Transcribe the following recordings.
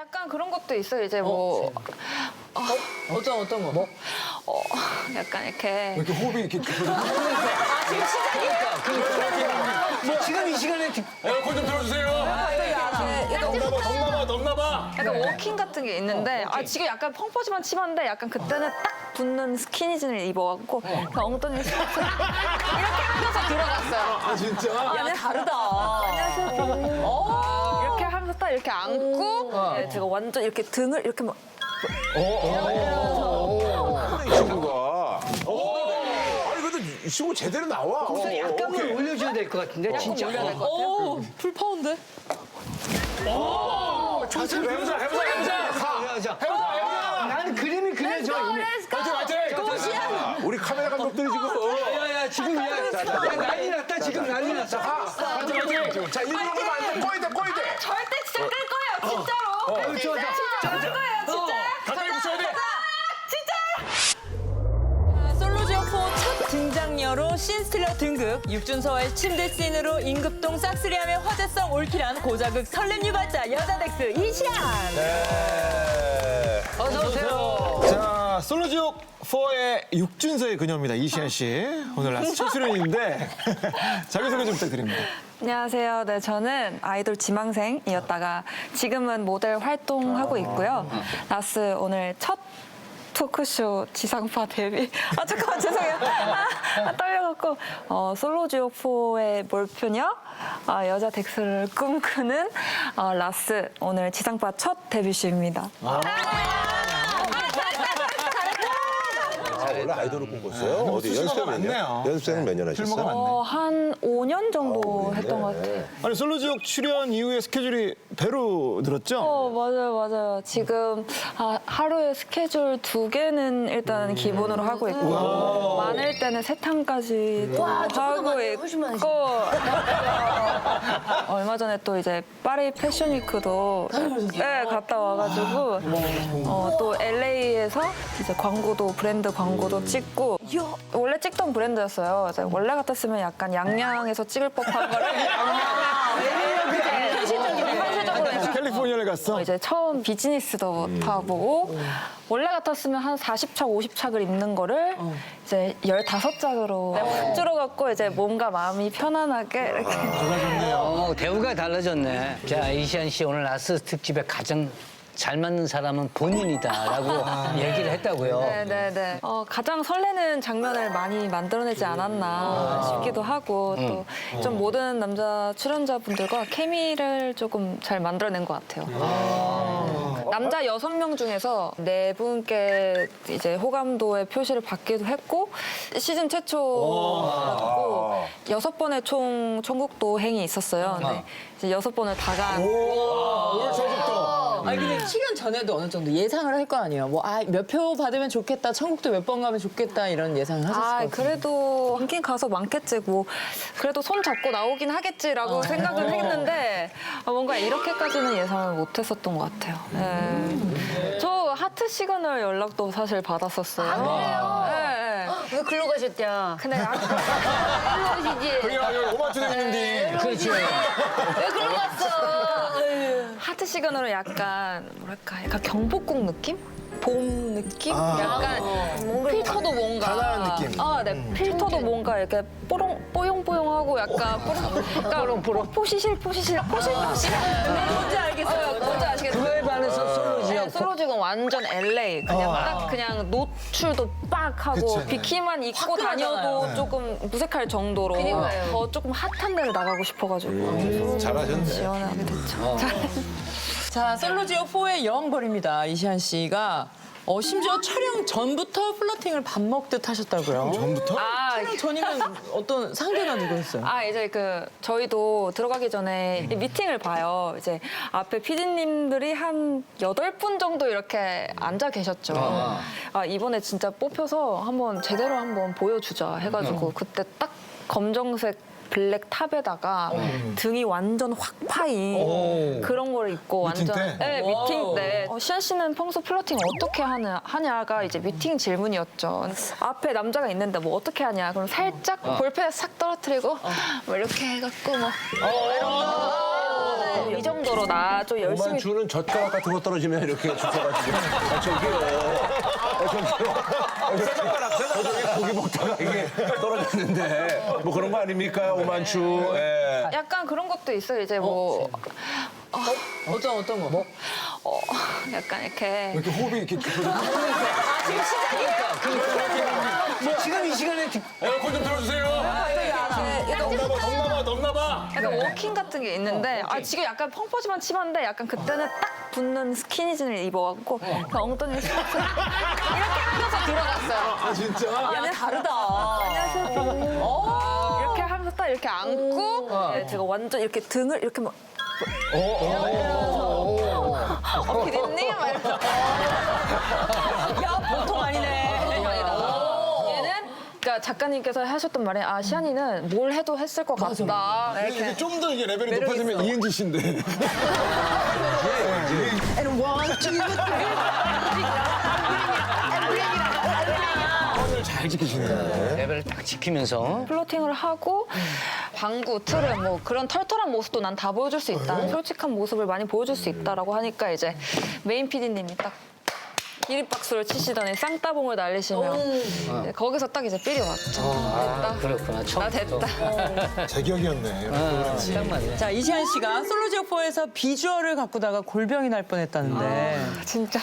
약간 그런 것도 있어요. 이제 뭐 어떤 거? 뭐? 약간 이렇게 이렇게 호흡이 이렇게. 지금 이 시간에 에어컨 좀 틀어주세요. 덥나봐. 약간 워킹 같은 게 있는데 지금 약간 펑퍼짐한 치마인데 약간 그때는 딱 붙는 스키니진을 입어갖고 그 엉덩이 이렇게 하면서 들어갔어요. 아, 진짜? 야, 다르다. 이렇게 하면서 딱 이렇게 안고 네, 제가 완전 이렇게 등을 이렇게 막 이 친구가. 아니 근데 이 친구 제대로 나와. 약간만 올려줘야 될 것 같은데 진짜. 오, 풀파운드? 해보자. 나는 그림이 그려져 이미. 화이팅. 우리 카메라 감독들이 지금. 야야 지금 야 난리 났다 지금 난리 났어. 자, 일부러 가면 안 돼. 꼬이 돼. 절대 진짜 끌 거예요 진짜로 진짜 끌 거예요 진짜 가까이 붙여야 돼. 솔로지오4 첫 등장녀로 씬스틸러 등극, 육준서와의 침대 씬으로 임급동 싹쓸이하며 화제성 올킬한 고자극 설렘 유발자 여자 덱스 이시안. 어서 오세요. 자, 솔로지옥 4의 육준서의 그녀입니다. 이시안 씨. 오늘 라스트 첫 출연인데 자기소개 좀 부탁드립니다. 안녕하세요. 네, 저는 아이돌 지망생이었다가 지금은 모델 활동하고 있고요. 라스 오늘 첫 토크쇼 지상파 데뷔. 잠깐만 죄송해요. 떨려갖고 솔로지옥4의 몰표녀 여자 덱스를 꿈꾸는 라스 오늘 지상파 첫 데뷔쇼입니다. 원래 아이돌을 꿈꿨어요? 어디 수식어가 연습생 몇 년? 많네요. 연습생 몇 년 필모가 하셨어요? 많네. 한 5년 정도 했던 것 같아요. 아니, 솔로지옥 출연 이후에 스케줄이 배로 늘었죠? 맞아요. 지금 하루에 스케줄 2개는 일단 기본으로 하고 있고 많을 때는 3탄까지 하고 있고 얼마 전에 또 이제 파리 패션위크도 갔다 와가지고 또 LA에서 이제 브랜드 광고도 찍고 원래 찍던 브랜드였어요. 이제 원래 같았으면 약간 양양에서 찍을 법한 거를 현실적으로 해서 캘리포니아를 갔어? 이제 처음 비즈니스도 타보고 원래 같았으면 한 40착, 50착을 입는 거를 이제 15짝으로 훅 줄어갖고 이제 몸과 마음이 편안하게 이렇게 대우가 달라졌네. 자 이시안 씨 오늘 라스 특집에 가장 잘 맞는 사람은 본인이다라고 얘기를 했다고요. 네네네. 가장 설레는 장면을 많이 만들어내지 않았나 싶기도 하고 또 좀 모든 남자 출연자분들과 케미를 조금 잘 만들어낸 것 같아요. 남자 6명 중에서 4분께 이제 호감도의 표시를 받기도 했고 시즌 최초였고 6번의 총 전국도행이 있었어요. 근데 이제 6번을 다 간. 오늘 처음부터. 아니 근데 출연 전에도 어느 정도 예상을 할 거 아니에요. 뭐 몇 표 받으면 좋겠다, 천국도 몇 번 가면 좋겠다 이런 예상을 하셨을 것 같아요. 그래도 한긴 가서 많겠지 뭐 그래도 손 잡고 나오긴 하겠지라고 생각은 했는데 뭔가 이렇게까지는 예상을 못했었던 것 같아요. 네. 저 하트 시그널 연락도 사실 받았었어요. 그래요? 네. 왜 글로 가셨대요? 근데 글로 오시지. 여기 오마투 있는데. 그렇지. 왜 글로 갔어? 하트 시그널은 약간 뭐랄까 약간 경복궁 느낌? 봄 느낌? 약간 필터도 뭔가 달달한 느낌. 네. 필터도 뭔가 이렇게 뽀용뽀용하고 약간 뽀롱뽀롱 포시실 뭔지 알겠어요. 뭔지 아시겠어요? 그거에 반해서 솔로지옥. 솔로지옥은 완전 LA 그냥 딱 그냥 노출도 빡 하고 그치. 비키만 입고 다녀도 조금 무색할 정도로 그러니까요. 더 조금 핫한 데를 나가고 싶어가지고 잘하셨네. 지원하게 됐죠. 자, 솔로지오4의 여왕벌입니다. 이시안 씨가 심지어 촬영 전부터 플러팅을 밥 먹듯 하셨다고요. 전부터? 촬영 전이면 어떤 상대가 누구였어요? 이제 저희도 들어가기 전에 미팅을 봐요. 이제 앞에 PD님들이 한 8분 정도 이렇게 앉아 계셨죠. 이번에 진짜 뽑혀서 제대로 한번 보여주자 해가지고 그때 딱 검정색 블랙 탑에다가 등이 완전 확 파인 그런 걸 입고 미팅 완전 때? 네, 미팅 때 시안 씨는 평소 플러팅 어떻게 하냐가 이제 미팅 질문이었죠. 앞에 남자가 있는데 뭐 어떻게 하냐 그럼 살짝 볼펜 싹 떨어뜨리고 뭐 이렇게 해갖고 뭐 이런 거 이 정도로 나 좀 열심히 오만추는 젓가락 같은 거 떨어지면 이렇게 주워가지고 저쪽에 고기 먹다가 이게 떨어졌는데 뭐 그런 거 아닙니까 오만추? 예. 약간 그런 것도 있어요. 이제 뭐 어떤 거? 약간 이렇게 이렇게 호흡이 이렇게 지금 이 시간에 에어컨 좀 틀어주세요. 덥나봐. 약간 워킹 같은 게 있는데 지금 약간 펑퍼짐한 치마인데 약간 그때는 딱 붙는 스키니진을 입어갖고 그 엉덩이 이렇게 하면서 들어갔어요. 아 진짜? 야, 다르다. 안녕하세요. 이렇게 하면서 딱 이렇게 안고 네, 제가 완전 이렇게 등을 이렇게 막 피디님 막 이러면서 야, 보통 아니네. 얘는 그러니까 작가님께서 하셨던 말에 시안이는 뭘 해도 했을 것 같다. 이게 좀 더 이게 레벨이 높아지면 이은지 씨인데. 선을 잘 지키시네. 레벨을 딱 지키면서 플로팅을 하고 방구, 트름 뭐 그런 털털한 모습도 난 다 보여줄 수 있다. 솔직한 모습을 많이 보여줄 수 있다라고 하니까 이제 메인 PD님이 딱 기립박수를 치시더니 쌍따봉을 날리시며 네, 거기서 딱 이제 삘이 왔죠. 됐다. 그렇구나. 나 됐다. 제격이었네. 딱 맞네. 자, 이시안 씨가 솔로 지옥4에서 비주얼을 가꾸다가 골병이 날 뻔했다는데. 진짜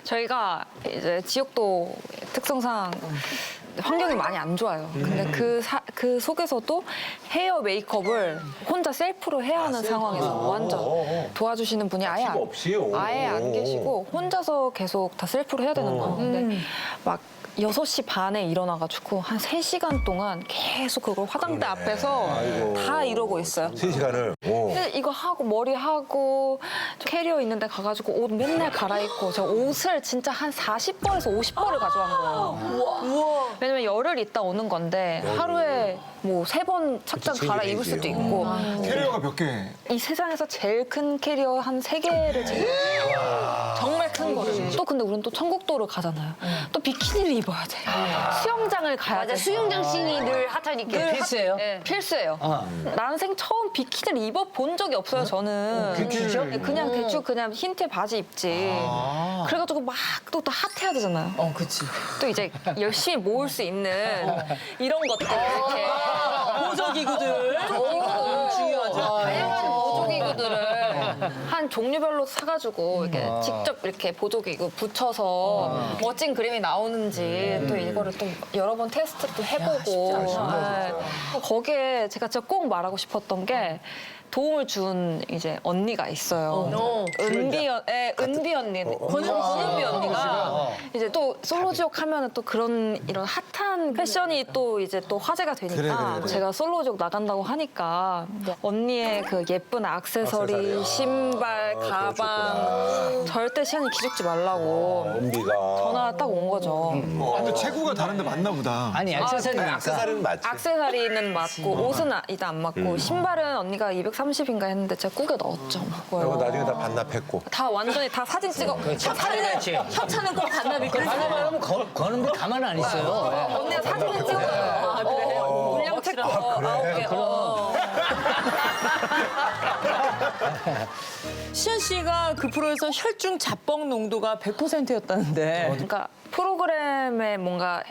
저희가 이제 지역도 특성상 환경이 많이 안 좋아요. 근데 그 속에서도 헤어 메이크업을 혼자 셀프로 해야 하는 상황에서 완전 도와주시는 분이 아예 안 계시고 혼자서 계속 다 셀프로 해야 되는 거예요. 근데 막 6시 반에 일어나가지고 한 3시간 동안 계속 그걸 화장대 앞에서 다 이러고 있어요. 3시간을. 근데 이거 하고 머리 하고 캐리어 있는데 가가지고 옷 맨날 갈아입고 제가 옷을 진짜 한 40벌에서 50벌을 가져간 거예요. 왜냐면 열흘 있다 오는 건데 하루에 뭐 3번 착장 갈아입을 수도 있고 캐리어가 몇 개? 이 세상에서 제일 큰 캐리어 한 3개를 챙겼어요. 정말 큰 거를. 또 근데 우리는 또 청국도를 가잖아요. 또 비키니를 입어야 돼. 수영장을 가야 돼. 맞아, 수영장 씬이 늘 핫하니까. 필수예요? 네, 필수예요. 난생 처음 비키니를 입어본 적이 없어요, 저는. 그냥 대충 그냥 흰티 바지 입지. 그래가지고 막 또 핫해야 되잖아요. 그치. 또 이제 열심히 모을 수 있는 이런 것들 이렇게. 보조기구들. 중요하죠. 다양한 보조기구들을 한 종류별로 사가지고 이렇게 직접 이렇게 보조기구 붙여서 멋진 그림이 나오는지 또 이거를 또 여러 번 테스트도 해보고 네. 거기에 제가 진짜 꼭 말하고 싶었던 게 도움을 준 이제 언니가 있어요. 은비 언니, 권은비 언니가 이제 또 솔로지옥 하면은 또 그런 이런 핫한 패션이 또 이제 또 화제가 되니까 그래. 제가 솔로지옥 나간다고 하니까 언니의 그 예쁜 액세서리, 신발, 가방 절대 시안이 기죽지 말라고 은비가. 전화 딱 온 거죠. 근데 체구가 다른데 맞나 보다. 아니 액세서리니까. 액세서리는 맞지. 액세서리는 맞고 옷은 일단 안 맞고 신발은 언니가 230인가 했는데 제가 꾸겨 넣었죠. 그리고 나중에 다 반납했고. 다 완전히 다 사진 찍어. 그렇지. 협찬은 꼭 반납일 거야. 반납하면 거는데 가만 안 있어요. 언니가 사진을 찍어. 물량 체크. 시안 씨가 그 프로에서 혈중 잡벅 농도가 100%였다는데. 그러니까 프로그램의 뭔가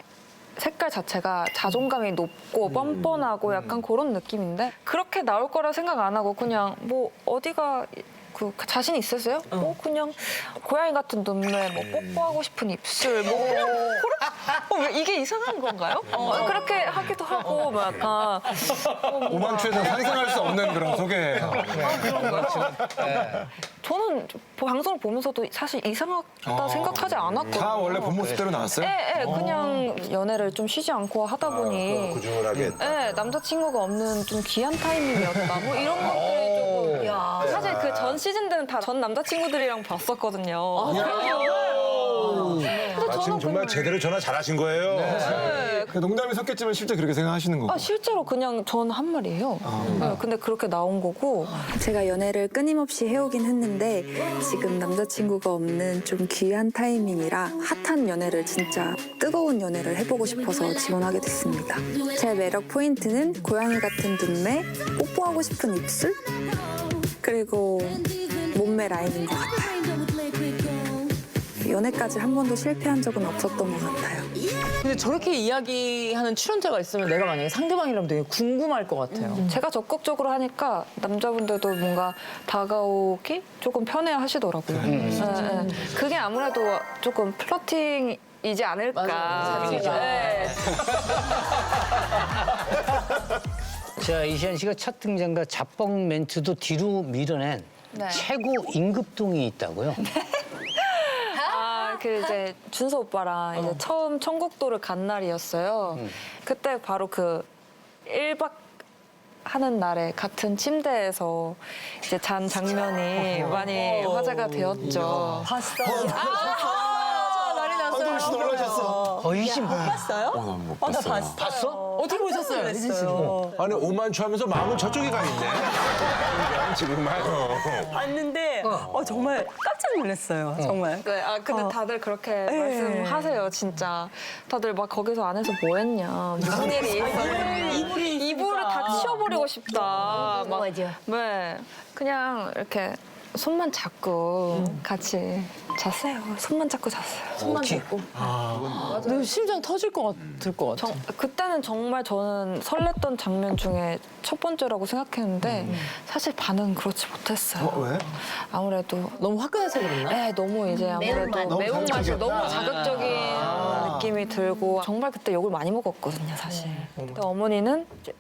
색깔 자체가 자존감이 높고 뻔뻔하고 약간 그런 느낌인데 그렇게 나올 거라 생각 안 하고 그냥 뭐 어디가 그 자신 있으세요? 뭐 그냥 고양이 같은 눈매, 뭐 뽀뽀하고 싶은 입술, 뭐 왜 이게 이상한 건가요? 그렇게 하기도 하고 뭐 약간 오만추에서 상상할 수 없는 그런 소개. 저는 방송을 보면서도 사실 이상하다 생각하지 않았거든요. 다 원래 본 모습대로 나왔어요? 네, 그냥 연애를 좀 쉬지 않고 하다 보니 구중을하게. 네, 남자친구가 없는 좀 귀한 타이밍이었다. 뭐 이런 것들이 조금 사실 그 전 시즌 때는 다 전 남자친구들이랑 봤었거든요. 근데 마침 저는 정말 제대로 전화 잘하신 거예요. 그 농담이 섞였지만 실제 그렇게 생각하시는 거고. 실제로 그냥 전 한 말이에요. 네, 근데 그렇게 나온 거고 제가 연애를 끊임없이 해오긴 했는데 지금 남자친구가 없는 좀 귀한 타이밍이라 핫한 연애를 진짜 뜨거운 연애를 해보고 싶어서 지원하게 됐습니다. 제 매력 포인트는 고양이 같은 눈매, 뽀뽀하고 싶은 입술, 그리고 몸매 라인인 것 같아요. 연애까지 한 번도 실패한 적은 없었던 것 같아요. 근데 저렇게 이야기하는 출연자가 있으면 내가 만약에 상대방이라면 되게 궁금할 것 같아요. 제가 적극적으로 하니까 남자분들도 뭔가 다가오기 조금 편해 하시더라고요. 그게 아무래도 조금 플러팅이지 않을까. 맞아요. 네. 자, 이시안 씨가 첫 등장과 잡봉 멘트도 뒤로 밀어낸 네. 최고 임급동이 있다고요? 그 이제 준서 오빠랑 이제 처음 청국도를 간 날이었어요. 그때 바로 그 1박 하는 날에 같은 침대에서 이제 잔 장면이 많이 화제가 되었죠. 봤어. 난리 났어요. 황동민 씨 놀라셨어. 거의심 봤어요? 못 나 봤어요. 봤어. 봤어? 어떻게 보셨어요, 혜진 씨? 아니 오만추 하면서 마음은 저쪽에 가 있네. 지금만. 봤는데 정말 깜짝 놀랐어요. 정말. 네, 근데 다들 그렇게 말씀하세요, 진짜. 다들 막 거기서 안에서 뭐 했냐, 무슨 일이 있어. 이불을 다 치워버리고 싶다. 막, 맞아. 네, 그냥 이렇게 손만 잡고 같이 잤어요. 손만 잡고 잤어요. 손만 잡고. 근데 심장 터질 것 같을 것 같아. 그때는 정말 저는 설렜던 장면 중에 첫 번째라고 생각했는데 사실 반응 그렇지 못했어요. 왜? 아무래도 너무 화끈해서 그랬나? 네, 너무 이제 아무래도 매운맛이 너무 자극적인 느낌이 들고 정말 그때 욕을 많이 먹었거든요, 사실. 근데 어머니는 이제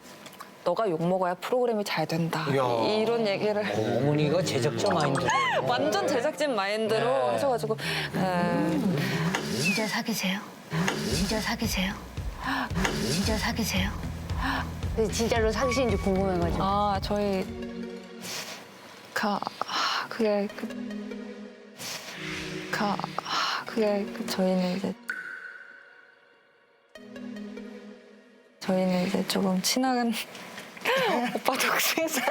너가 욕 먹어야 프로그램이 잘 된다. 이야. 이런 얘기를 어머니가 제작자 마인드로. 완전 제작진 마인드로 하셔가지고 진짜 사귀세요? 진짜 사귀세요? 진짜 사귀세요? 근데 진짜로 사귀시는지 궁금해가지고. 저희 저희는 이제 조금 친한 오빠 동생 사이.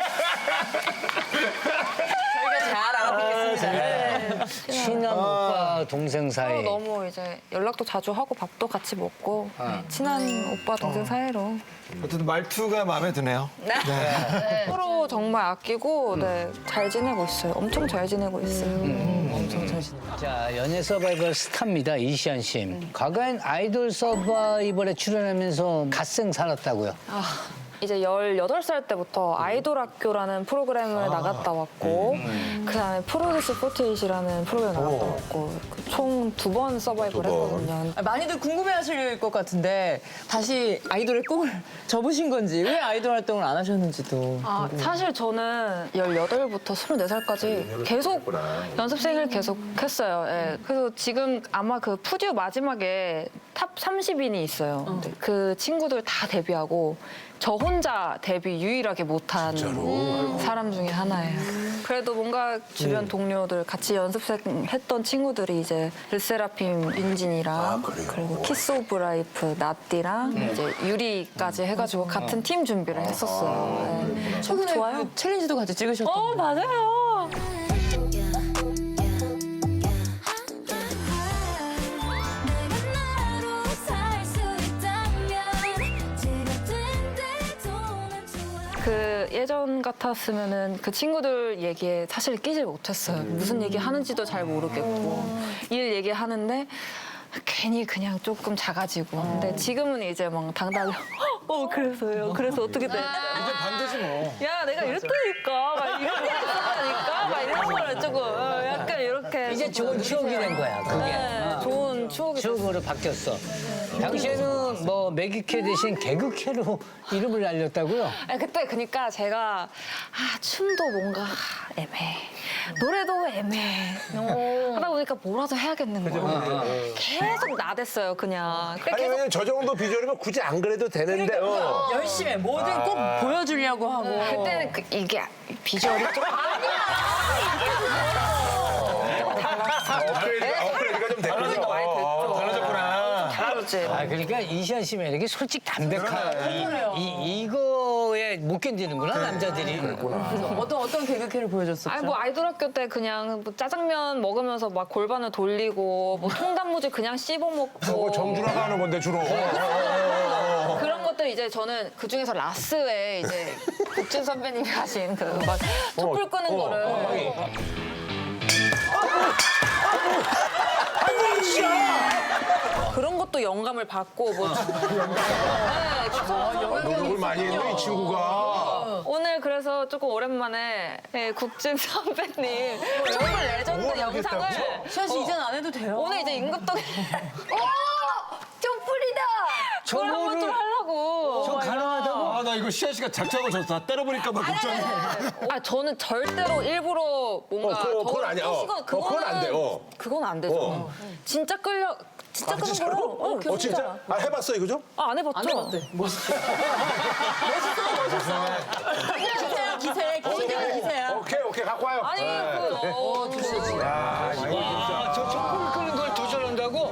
저희가 잘 알아듣겠습니다. 친한 오빠 동생 사이. 너무 이제 연락도 자주 하고 밥도 같이 먹고 네, 친한 오빠 동생 사이로 어쨌든 말투가 마음에 드네요. 서로 정말 아끼고 잘 지내고 있어요. 엄청 잘 지내고 있어요. 엄청 잘 지내. 자, 연예 서바이벌 스타입니다, 이시안 씨. 과거엔 아이돌 서바이벌에 출연하면서 갓생 살았다고요. 이제 18살 때부터 아이돌 학교라는 프로그램을 나갔다 왔고 그다음에 프로듀스 48이라는 프로그램 나갔다 왔고 총 2번 서바이벌 했거든요. 많이들 궁금해하실 것 같은데 다시 아이돌의 꿈을 접으신 건지 왜 아이돌 활동을 안 하셨는지도. 사실 저는 18부터 24살까지 계속 연습생을 계속 했어요. 예. 그래서 지금 아마 그 푸듀 마지막에 탑 30인이 있어요. 근데 그 친구들 다 데뷔하고 저 혼자 데뷔 유일하게 못한 사람 중에 하나예요. 그래도 뭔가 주변 동료들 같이 연습생 했던 친구들이 이제 르세라핌 윤진이랑 그리고 키스 오브 라이프 나띠랑 이제 유리까지 해가지고 같은 팀 준비를 했었어요. 네. 최근에 좋아요. 그 챌린지도 같이 찍으셨던. 맞아요. 그 예전 같았으면은 그 친구들 얘기에 사실 끼질 못했어요. 무슨 얘기 하는지도 잘 모르겠고 일 얘기하는데 괜히 그냥 조금 작아지고. 근데 지금은 이제 막 당당하게 그래서요. 그래서 어떻게 돼? 이제 반대지 뭐. 야, 내가 이랬다니까. 막 이렇게 했었다니까. 막 이런 걸 조금 약간 이렇게. 이제 좋은 추억이 된 거야, 그게. 네, 좋은 추억이 됐어요. 추억으로 바뀌었어. 당시에는 뭐 매기캐 대신 개그캐로 이름을 날렸다고요? 그때 그러니까 제가 춤도 뭔가 애매해. 노래도 애매해. 하다 보니까 뭐라도 해야겠는 거야. 계속 나댔어요, 그냥. 아니 왜냐면 저 정도 비주얼이면 굳이 안 그래도 되는데. 열심히 해. 뭐든 꼭 보여주려고 하고. 그때는 이게 비주얼이 좀 업그레이드가 좀 됐군요. 달라졌구나. 다르지. 그러니까 이시안 씨 매력이 솔직 담백한 이거에 못 견디는구나, 남자들이. 어떤 개그캐를 보여줬었죠? 뭐 아이돌 학교 때 그냥 뭐 짜장면 먹으면서 막 골반을 돌리고 뭐 통단무지 그냥 씹어 먹고 그거 정준하가 하는 건데 주로. 그런 것 것들 이제 저는 그 중에서 라스에 이제 국진 선배님이 하신 그 막 촛불 끄는 거를. 그런 것도 영감을 받고 뭐. 네, 노력을 많이 했네, 이 친구가. 오늘 그래서 조금 오랜만에 국진 선배님 촛불 레전드 영상을 시현 씨 이제는 안 해도 돼요. 오늘 이제 임급동에 촛불이다. 그걸 한번 좀 하려고. 저 가능하다고? 아, 나 이거 시아 씨가 작정하고 저 다 때려버릴까 봐 걱정해. 아 저는 절대로 일부러 뭔가 그건 아니야. 그건 안 돼. 그건 안 되죠. 진짜 끌려 진짜 끄는 거로. 진짜? 아, 해봤어, 이거 좀? 안 해봤죠? 안 해봤대. 멋있어. 기세야. 오케이, 갖고 와요. 아니 저 촛불 끄는 걸 도전한다고?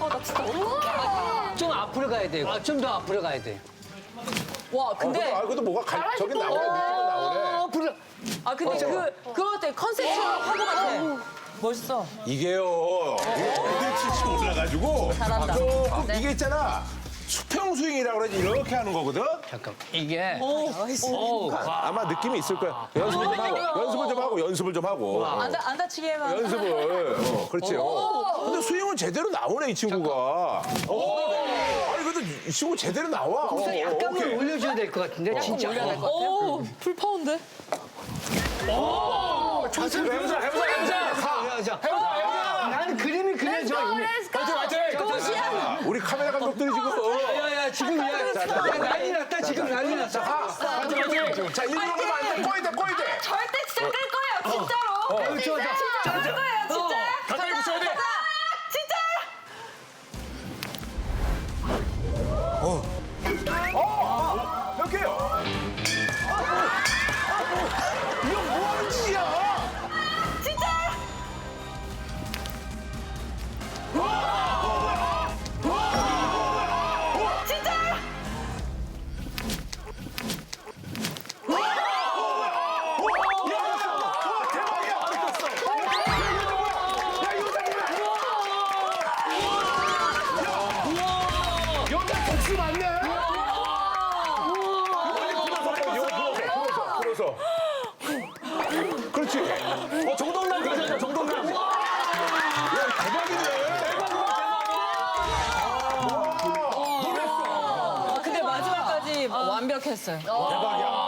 나 진짜 좀 앞으로 가야 돼. 좀 더 앞으로 가야 돼. 와, 근데 그래도 뭐가 저기 나오네, 느낌은 나오네. 앞으로. 근데 그거 어때? 컨셉처럼 화보 같아. 멋있어. 이게요, 애들 칠칠 올라가지고. 잘한다. 조금 이게 있잖아. 수평 스윙이라고 그러지, 이렇게 하는 거거든? 잠깐. 이게. 아마 느낌이 있을 거야. 연습을 좀 하고. 안 다치게 해봐. 연습을. 그렇지. 근데 스윙은 제대로 나오네, 이 친구가. 아니, 근데 이 친구 제대로 나와. 약간은 오케이. 올려줘야 될 것 같은데, 진짜. 오, 풀파운드. 해보자. 나는 그림이 그려져. 이미. 우리 카메라 감독들이 지금. 야야 지금 야 난리 났다 지금 난리 났어. 자, 일로 가면 안 돼. 꼬이 돼. 절대 진짜 끌 거예요 진짜로. 진짜 끌 거예요 진짜. 가까이 붙여야 돼. 몇 개요? 이거 뭐 하는 짓이야? 여자 복수 맞네? 불어서. 그렇지. 정동남 가자, 정동남. 근데 마지막까지 완벽했어요. 대박이야.